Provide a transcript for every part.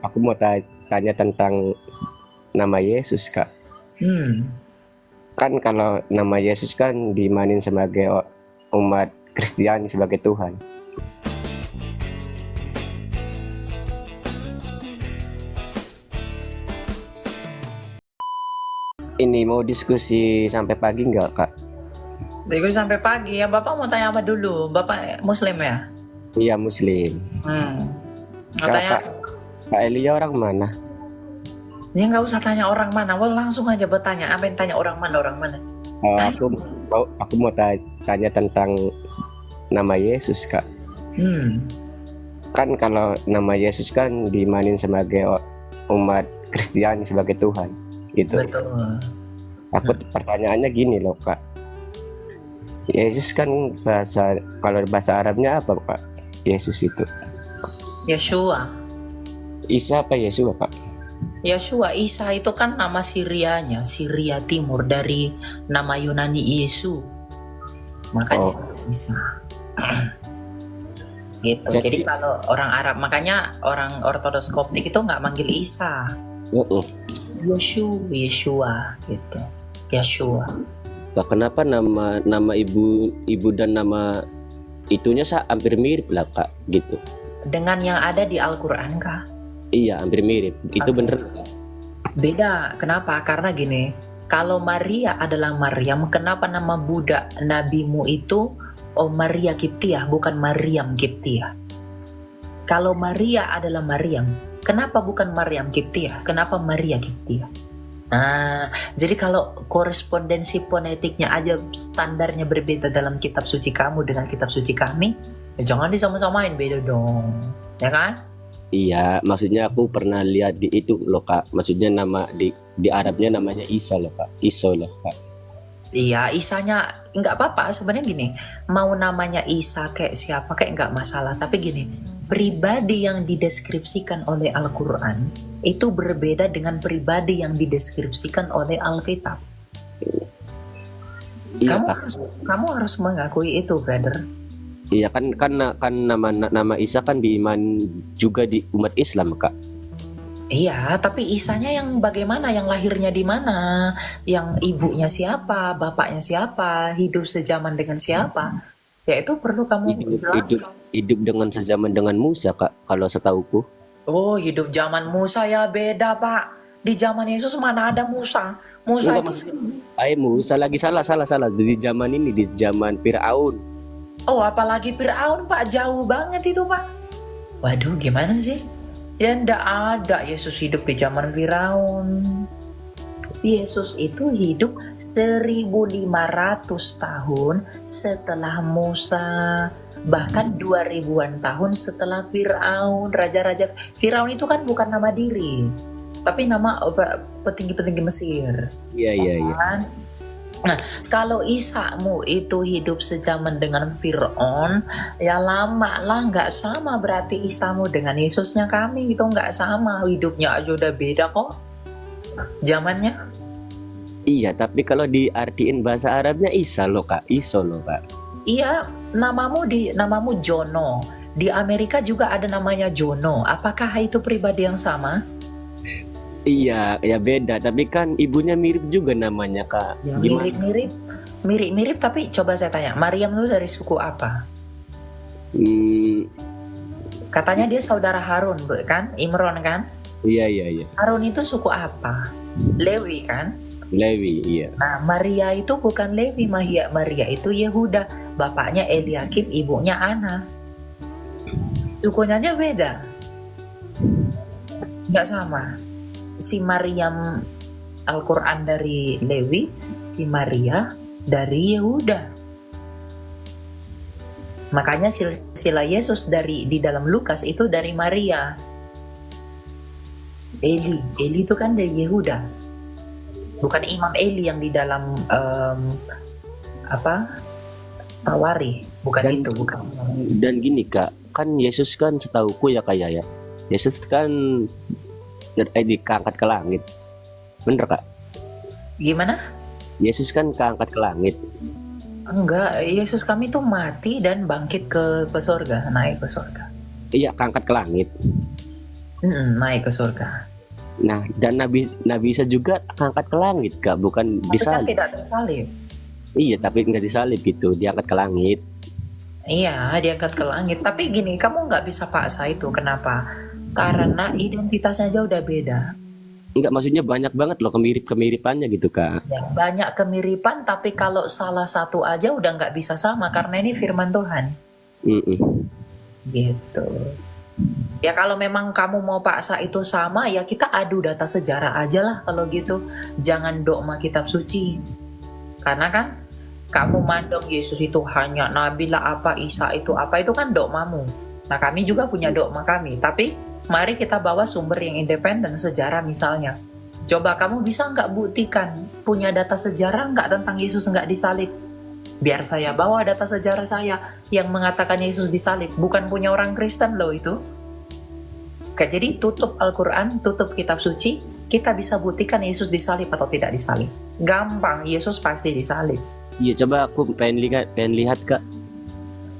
Aku mau tanya tentang nama Yesus, Kak. Hmm, Kan kalau nama Yesus kan diimanin sebagai umat Kristiani sebagai Tuhan. Ini mau diskusi sampai pagi nggak, Kak? Berikut sampai pagi ya. Bapak mau tanya apa dulu? Bapak Muslim ya? Iya, Muslim. Hmm. Mau Kak, tanya? Kak, Kak Elia orang mana? Ya nggak usah tanya orang mana. Well, langsung aja bertanya. Apa yang tanya orang mana? Orang mana? Eh, Tanya. aku aku mau tanya tentang nama Yesus, Kak. Hmm. Kan kalau nama Yesus kan diimanin sebagai umat Kristiani sebagai Tuhan, gitu. Betul. Aku pertanyaannya gini loh, Kak. Yesus kan kalau bahasa Arabnya apa, Kak? Yesus itu. Yeshua. Isa apa Yesus, Kak? Yeshua, Isa itu kan nama Syrianya, Syria Timur dari nama Yunani Yesu. Maka Oh, disebut Isa. Gitu. Jadi jadi kalau orang Arab, makanya orang Ortodoks Koptik itu nggak manggil Isa. uh-uh. Yeshua gitu. Yeshua. Lah, kenapa nama ibu dan nama itunya hampir mirip lah, Kak, gitu. Dengan yang ada di Al-Qur'an kah? Iya, hampir mirip. Itu Oke. bener, Kak? Beda. Kenapa? Karena gini, kalau Maria adalah Maryam, kenapa nama budak nabimu itu Maria Kiptiah, bukan Maryam Kiptiah? Kalau Maria adalah Maryam, kenapa bukan Maryam Kiptiah? Kenapa Maria Kiptiah? Nah, jadi kalau korespondensi fonetiknya aja standarnya berbeda dalam kitab suci kamu dengan kitab suci kami, ya jangan disama-samain, beda dong. Ya kan? Iya, maksudnya aku pernah lihat di itu loh, Kak. Maksudnya nama di Arabnya namanya Isa loh, Kak. Iso loh, Kak. Iya, Isanya nggak apa-apa. Sebenarnya gini, mau namanya Isa kayak siapa kayak nggak masalah. Tapi gini, pribadi yang dideskripsikan oleh Al-Quran itu berbeda dengan pribadi yang dideskripsikan oleh Alkitab. Iya, Kamu Kak. harus kamu harus mengakui itu, brother. Iya, kan nama Isa kan diiman juga di umat Islam, Kak. Iya, tapi Isanya yang bagaimana, yang lahirnya di mana, yang ibunya siapa, bapaknya siapa, hidup sezaman dengan siapa, ya itu perlu kamu Hidup hidup jelaskan. hidup dengan sezaman dengan Musa, Kak, kalau setauku. Oh, hidup zaman Musa ya beda, Pak. Di zaman Yesus mana ada Musa? Musa Enggak, itu maksudnya Musa lagi, salah salah salah di zaman ini, di zaman Firaun. oh, apalagi Firaun, Pak, jauh banget itu, Pak. Waduh, gimana sih? Ya ndak ada Yesus hidup di zaman Firaun. Yesus itu hidup 1500 tahun setelah Musa, bahkan 2000-an tahun setelah Firaun. Raja-raja Firaun itu kan bukan nama diri, tapi nama petinggi-petinggi Mesir. Iya, iya, iya. Kan? Nah, kalau Isamu itu hidup sejaman dengan Fir'aun, ya lama lah, nggak sama berarti Isamu dengan Yesusnya kami itu nggak sama, hidupnya aja udah beda kok zamannya. Iya, tapi kalau diartiin bahasa Arabnya Isa loh, Kak. Iso loh, Kak. Iya, namamu Jono. Di Amerika juga ada namanya Jono. Apakah itu pribadi yang sama? Iya, ya beda. Tapi kan ibunya mirip juga namanya, Kak. Ya, Gimana? mirip-mirip, tapi coba saya tanya, Maryam itu dari suku apa? Hmm, Katanya dia saudara Harun, kan? Imron kan? iya, iya, iya. Harun itu suku apa? Lewi kan? Lewi, iya. Nah, Maria itu bukan Lewi, Maria itu Yehuda. Bapaknya Eliakim, ibunya Ana. Sukunya aja beda, nggak sama. Si Maryam Al-Quran dari Lewi, si Maria dari Yehuda. Makanya silsilah Yesus di dalam Lukas itu dari Maria. Eli itu kan dari Yehuda. Bukan Imam Eli yang di dalam Tawari, bukan Dan itu, bukan. dan gini, Kak. Kan Yesus kan setauku ya, kayak ya. Yesus kan diangkat ke langit. Bener, Kak? Gimana? Yesus kan keangkat ke langit. Enggak, Yesus kami tuh mati dan bangkit ke surga, naik ke surga. Iya, keangkat ke langit. Naik ke surga. Nah, dan Nabi Isa juga angkat ke langit, Kak, bukan Tapi kan disalib. tidak tersalib. Iya, tapi nggak disalib gitu, diangkat ke langit. Iya, diangkat ke langit. Tapi gini, kamu nggak bisa paksa itu. Kenapa? Karena identitasnya aja udah beda. Enggak, maksudnya banyak banget loh kemiripannya gitu, Kak. Ya, banyak kemiripan, tapi kalau salah satu aja udah nggak bisa sama karena ini firman Tuhan. Mm-mm. Gitu. Ya kalau memang kamu mau paksa itu sama, ya kita adu data sejarah aja lah kalau gitu. Jangan dogma kitab suci. Karena kan kamu mandang Yesus itu hanya nabi lah apa, Isa itu apa, itu kan dogmamu. Nah kami juga punya dogma kami, tapi mari kita bawa sumber yang independen, sejarah misalnya. Coba kamu bisa nggak buktikan, punya data sejarah nggak tentang Yesus nggak disalib? Biar saya bawa data sejarah saya yang mengatakan Yesus disalib, bukan punya orang Kristen loh itu. Jadi tutup Al-Quran, tutup kitab suci, kita bisa buktikan Yesus disalib atau tidak disalib. Gampang, Yesus pasti disalib. Iya, coba aku pengen lihat, Kak.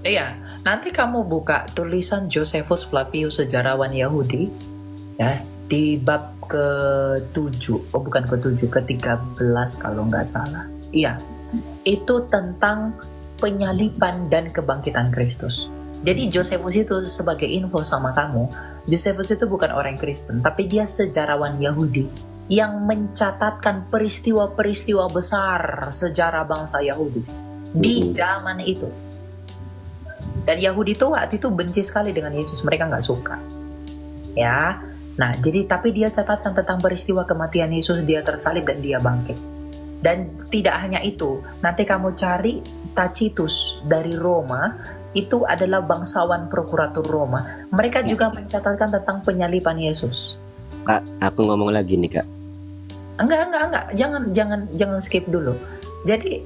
Iya, nanti kamu buka tulisan Josephus Flavius, sejarawan Yahudi, ya, di bab ke-7, bukan ke-7, ke-13 kalau nggak salah. Iya, itu tentang penyaliban dan kebangkitan Kristus. Jadi Josephus itu, sebagai info sama kamu, Josephus itu bukan orang Kristen, tapi dia sejarawan Yahudi yang mencatatkan peristiwa-peristiwa besar sejarah bangsa Yahudi di zaman itu. Dan Yahudi itu waktu itu benci sekali dengan Yesus, mereka nggak suka. Ya, nah jadi tapi dia catatkan tentang peristiwa kematian Yesus, dia tersalib dan dia bangkit. Dan tidak hanya itu, nanti kamu cari Tacitus dari Roma, itu adalah bangsawan prokurator Roma. Mereka juga mencatatkan tentang penyaliban Yesus. Kak, aku ngomong lagi nih, Kak. Enggak. Jangan skip dulu. Jadi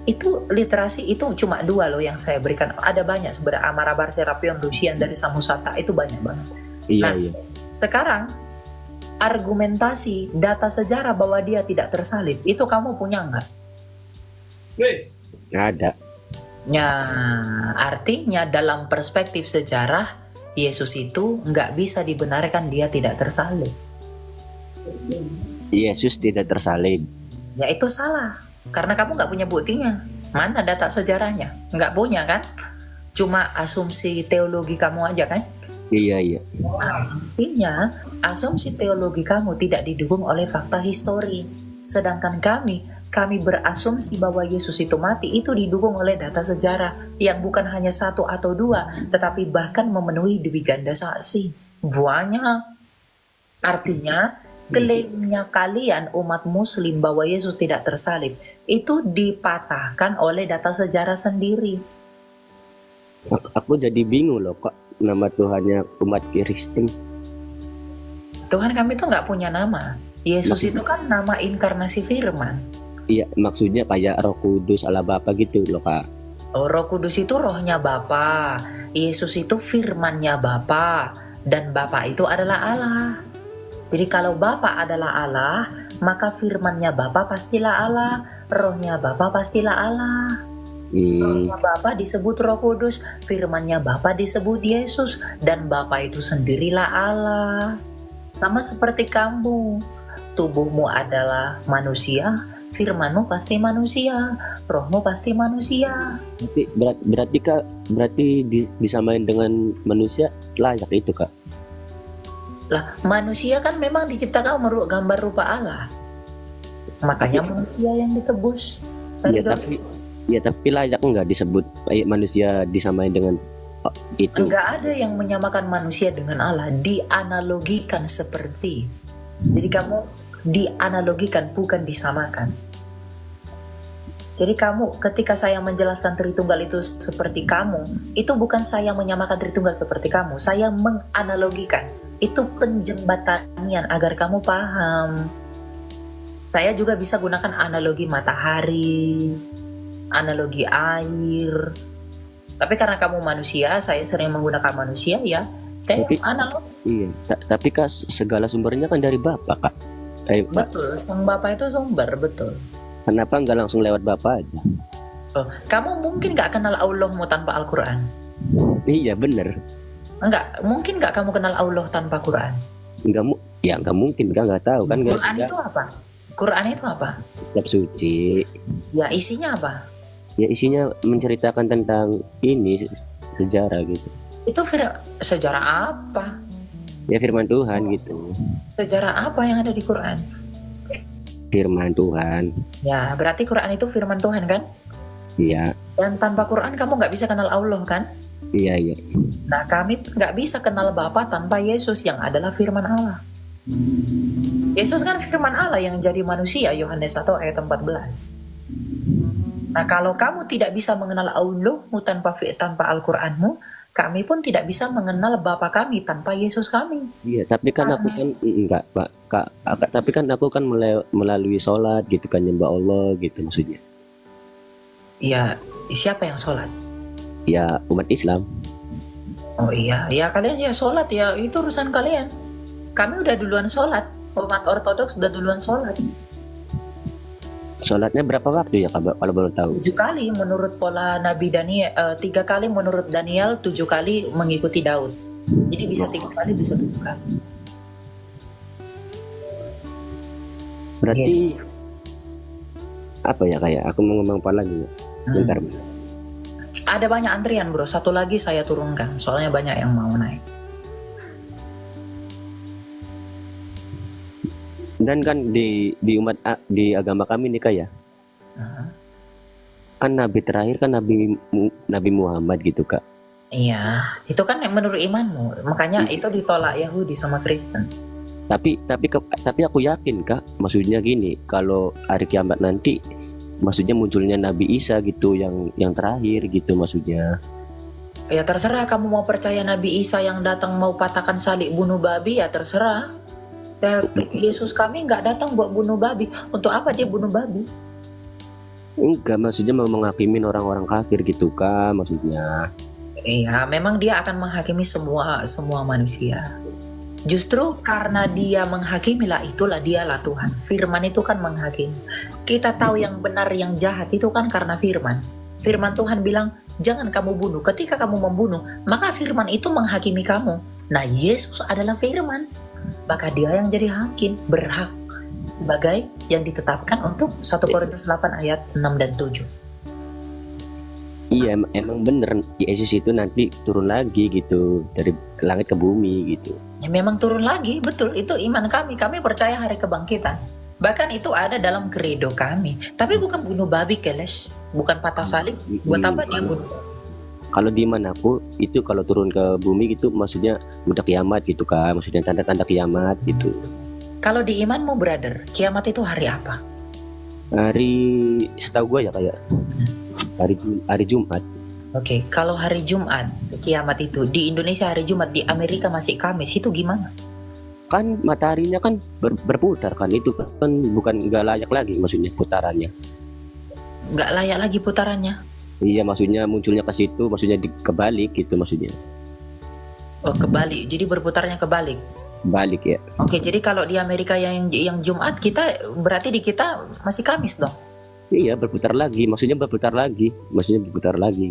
itu literasi itu cuma 2 loh yang saya berikan. Ada banyak sebenarnya, Amarabar Serapion, Lucian dari Samosata, itu banyak banget. Iya. Sekarang argumentasi data sejarah bahwa dia tidak tersalib, itu kamu punya nggak? Nggak ada. Ya, artinya dalam perspektif sejarah, Yesus itu nggak bisa dibenarkan dia tidak tersalib. Yesus tidak tersalib. Ya itu salah, karena kamu nggak punya buktinya. Mana data sejarahnya? Nggak punya kan? Cuma asumsi teologi kamu aja kan? Iya. Artinya, asumsi teologi kamu tidak didukung oleh fakta histori. Sedangkan kami berasumsi bahwa Yesus itu mati, itu didukung oleh data sejarah yang bukan hanya 1 atau 2, tetapi bahkan memenuhi 2 ganda saksi. Banyak. Artinya, klaimnya kalian umat muslim bahwa Yesus tidak tersalib, itu dipatahkan oleh data sejarah sendiri. Aku jadi bingung loh, kok nama Tuhannya umat Kristen. Tuhan kami itu nggak punya nama. Yesus itu kan nama inkarnasi firman. Iya, maksudnya kayak Roh Kudus ala Bapa gitu loh, Kak. Oh, Roh Kudus itu rohnya Bapa. Yesus itu firmannya Bapa. Dan Bapa itu adalah Allah. Jadi kalau Bapa adalah Allah, maka firmannya Bapa pastilah Allah. Rohnya Bapa pastilah Allah. Rohnya Bapa disebut Roh Kudus, firmannya Bapa disebut Yesus, dan Bapa itu sendirilah Allah. Sama seperti kamu, tubuhmu adalah manusia, firmanmu pasti manusia, rohmu pasti manusia. Tapi berarti Kak, disamain dengan manusia layak itu, Kak? Lah, manusia kan memang diciptakan menurut gambar rupa Allah. Makanya manusia yang ditebus. Tapi layak nggak disebut manusia disamain dengan itu? Enggak ada yang menyamakan manusia dengan Allah, dianalogikan seperti. Jadi kamu dianalogikan, bukan disamakan. Jadi kamu, ketika saya menjelaskan Tritunggal itu seperti kamu, itu bukan saya menyamakan Tritunggal seperti kamu, saya menganalogikan. Itu penjembatanian agar kamu paham. Saya juga bisa gunakan analogi matahari, analogi air. Tapi karena kamu manusia, saya sering menggunakan manusia, ya saya analog. Iya, tapi Kak, segala sumbernya kan dari Bapa, Kak. Betul, sang Bapa itu sumber, betul. Kenapa nggak langsung lewat Bapa aja? Oh, kamu mungkin nggak kenal Allahmu tanpa Al-Quran. Iya, bener. Enggak, mungkin nggak kamu kenal Allah tanpa Quran? Nggak mungkin, nggak tahu kan, nggak Quran itu apa? Quran itu apa? kitab suci. Ya isinya apa? Ya isinya menceritakan tentang ini sejarah gitu. Itu sejarah apa? Ya firman Tuhan gitu. Sejarah apa yang ada di Quran? Firman Tuhan. Ya, berarti Quran itu firman Tuhan kan? Iya, Dan tanpa Quran kamu nggak bisa kenal Allah kan? iya, iya. Nah, kami nggak bisa kenal Bapa tanpa Yesus yang adalah firman Allah. Yesus kan firman Allah yang jadi manusia, Yohanes 1 ayat 14. Nah, kalau kamu tidak bisa mengenal Allahmu tanpa Al-Quranmu, kami pun tidak bisa mengenal Bapa kami tanpa Yesus kami. Iya, tapi kan aku kan enggak, Pak. Tapi kan aku kan melalui sholat gitu kan, nyembah Allah gitu maksudnya. Ya, siapa yang sholat? Ya umat Islam. Oh iya, ya kalian ya sholat ya, itu urusan kalian. Kami udah duluan sholat, umat Ortodoks udah duluan sholat. Sholatnya berapa waktu ya kalau boleh tahu? 7 kali menurut pola Nabi Daniel, 3 kali menurut Daniel, 7 kali mengikuti Daud. Jadi bisa 3 kali, bisa 7 kali. Berarti apa ya, kayak aku mau ngomong apa lagi ya? Bentar. Ada banyak antrian bro, satu lagi saya turunkan, soalnya banyak yang mau naik. Dan kan di di agama kami nih kayak kan nabi terakhir kan Nabi Muhammad gitu Kak. Iya, itu kan yang menurut imanmu, makanya itu ditolak Yahudi sama Kristen. Tapi aku yakin Kak, maksudnya gini, kalau hari kiamat nanti maksudnya munculnya Nabi Isa gitu yang terakhir gitu maksudnya. Ya terserah kamu mau percaya Nabi Isa yang datang mau patahkan salib bunuh babi, ya terserah. Ya, Yesus kami nggak datang buat bunuh babi. Untuk apa dia bunuh babi? Enggak, maksudnya mau menghakimin orang-orang kafir gitu Kak maksudnya. Iya, memang dia akan menghakimi semua manusia. Justru karena dia menghakimi lah, itulah dialah Tuhan. Firman itu kan menghakimi. Kita tahu yang benar yang jahat itu kan karena firman. Firman Tuhan bilang, jangan kamu bunuh. Ketika kamu membunuh, maka firman itu menghakimi kamu. Nah, Yesus adalah firman. Maka dia yang jadi hakim, berhak sebagai yang ditetapkan untuk 1 Korintus 8 ayat 6 dan 7. Iya, emang bener Yesus itu nanti turun lagi gitu dari langit ke bumi gitu. Ya, memang turun lagi, betul. Itu iman kami. Kami percaya hari kebangkitan. Bahkan itu ada dalam kredo kami. Tapi bukan bunuh babi, Keles. Bukan patah salib. Buat apa dia bunuh? Kalau di iman aku itu kalau turun ke bumi gitu maksudnya udah kiamat gitu Kak. Maksudnya tanda-tanda kiamat gitu. Kalau di imanmu, brother, kiamat itu hari apa? Hari setahu gue ya kayak hari Jumat. Oke, kalau hari Jumat kiamat itu di Indonesia hari Jumat, di Amerika masih Kamis, itu gimana? Kan mataharinya kan berputar kan, itu kan bukan nggak layak lagi maksudnya putarannya. Nggak layak lagi putarannya. Iya, maksudnya munculnya ke situ, maksudnya kebalik gitu maksudnya. Oh, kebalik. Jadi berputarnya kebalik. Balik ya. Oke, jadi kalau di Amerika yang Jumat, kita berarti di kita masih Kamis dong. Iya, berputar lagi, maksudnya berputar lagi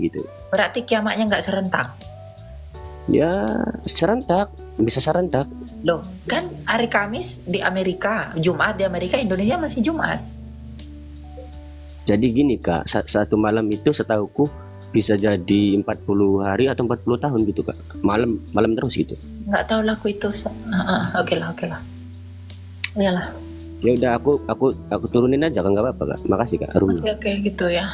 gitu. Berarti kiamatnya nggak serentak. Ya, serentak, bisa serentak. Loh, kan hari Kamis di Amerika, Jumat di Amerika, Indonesia masih Jumat. Jadi gini Kak, satu malam itu setauku bisa jadi 40 hari atau 40 tahun gitu Kak. Malam terus gitu. Nggak tahu lah aku itu. Oke lah. Iyalah. Ya udah aku turunin aja kan, nggak apa-apa Kak. Makasih Kak. Oke gitu ya.